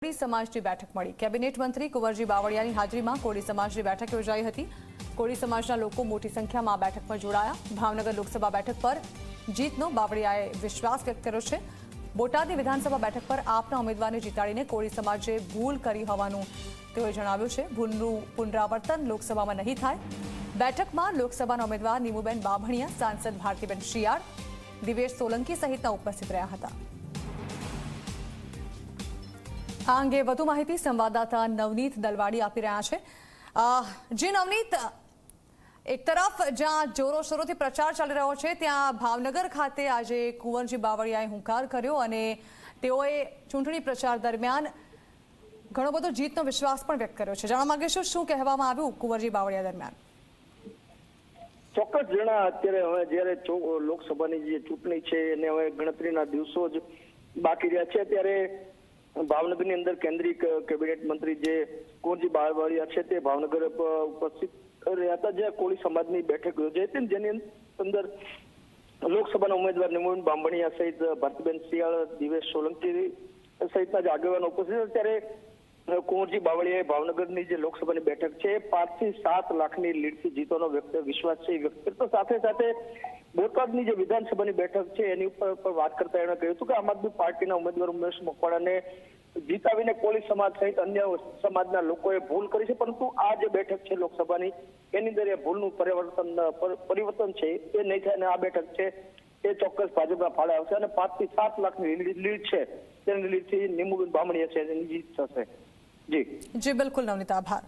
કોળી સમાજની બેઠક મળી। કેબિનેટ મંત્રી કુંવરજી બાવળિયાની હાજરીમાં કોળી સમાજની બેઠક યોજાઈ હતી। કોળી સમાજના લોકો મોટી સંખ્યામાં આ બેઠકમાં જોડાયા। ભાવનગર લોકસભા બેઠક પર જીતનો બાવળિયાએ વિશ્વાસ વ્યક્ત કર્યો છે। બોટાદની વિધાનસભા બેઠક પર આપના ઉમેદવારને જીતાડીને કોળી સમાજે ભૂલ કરી હોવાનું તેઓએ જણાવ્યું છે। ભૂલનું પુનરાવર્તન લોકસભામાં નહીં થાય। બેઠકમાં લોકસભાના ઉમેદવાર નીમુબેન બાભણિયા, સાંસદ ભારતીબેન શિયાળ, દિવેશ સોલંકી સહિતના ઉપસ્થિત રહ્યા હતા। આ અંગે વધુ માહિતી સંવાદદાતા નવનીત દલવાડી આપી રહ્યા છે। જી નવનીત, એક તરફ જ્યાં જોરો શોરોથી પ્રચાર ચાલી રહ્યો છે ત્યાં ભાવનગર ખાતે આજે કુંવરજી બાવળિયાએ હુંકાર કર્યો અને તેઓએ ચૂંટણી પ્રચાર દરમિયાન ઘણો બધો જીતનો વિશ્વાસ પણ વ્યક્ત કર્યો છે। જાણવા માંગીશું શું કહેવામાં આવ્યું કુંવરજી બાવળિયા દરમિયાન? ચોક્કસ જણા અત્યારે હવે જ્યારે લોકસભાની જે ચૂંટણી છે એને હવે ગણતરીના દિવસો જ બાકી રહ્યા છે ત્યારે ભાવનગરની અંદર કેન્દ્રીય કેબિનેટ મંત્રી જે કુંવરજી બાવળિયા છે તે ભાવનગર ઉપસ્થિત રહ્યા હતા, જે કોળી સમાજની બેઠક યોજાઈ હતી જેની અંદર લોકસભાના ઉમેદવાર નીમુબેન બાભણિયા સહિત ભારતીબેન શિયાળ, દિવેશ સોલંકી સહિતના જે આગેવાનો ઉપસ્થિત ત્યારે કુંવરજી બાવળિયાએ ભાવનગરની જે લોકસભાની બેઠક છે 5 થી 7 લાખની લીડથી જીતવાનો વિશ્વાસ છે વ્યક્ત કરતો સાથે સાથે બોટાદની જે વિધાનસભાની બેઠક છે એની ઉપર વાત કરતા એણે કહ્યું હતું કે આમ આદમી પાર્ટીના ઉમેદવાર ઉમેશ મકવાણાને જીતાવીને કોળી સમાજ સહિત અન્ય સમાજના લોકોએ ભૂલ કરી છે, પરંતુ આ જે બેઠક છે લોકસભાની એની અંદર એ ભૂલનું પરિવર્તન છે એ નહીં થાય અને આ બેઠક છે એ ચોક્કસ ભાજપના ફાળે આવશે અને 5 થી 7 લાખની લીડ છે તેની લીડથી નીમુબેન બામણીયા છે એની જીત થશે। જી બિલકુલ નવનીત, આભાર।